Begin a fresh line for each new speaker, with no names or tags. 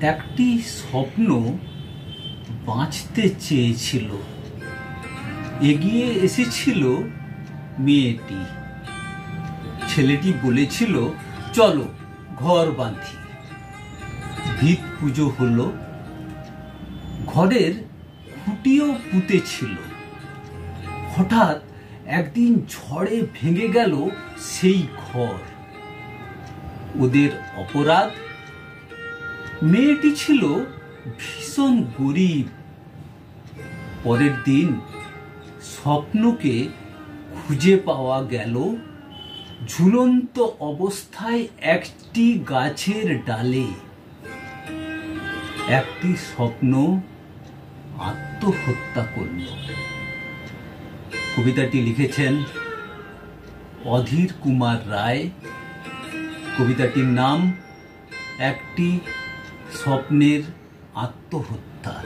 একটি স্বপ্ন বাঁচতে চেয়েছিল। এগিয়ে এসেছিল মেয়েটি। ছেলেটি বলেছিল, চলো ঘর বাঁধি। ভিত পুজো হলো, ঘরের খুঁটিও পুঁতেছিল। হঠাৎ একদিন ঝড়ে ভেঙে গেল সেই ঘর। ওদের অপরাধ, মেয়েটি ছিল ভীষণ গরিব। পরের দিন স্বপ্নকে খুঁজে পাওয়া গেল ঝুলন্ত অবস্থায় একটি গাছের ডালে। একটি স্বপ্ন আত্মহত্যা করল। কবিতাটি লিখেছেন অধীর কুমার রায়। কবিতাটির নাম একটি স্বপ্নের আত্মহত্যা।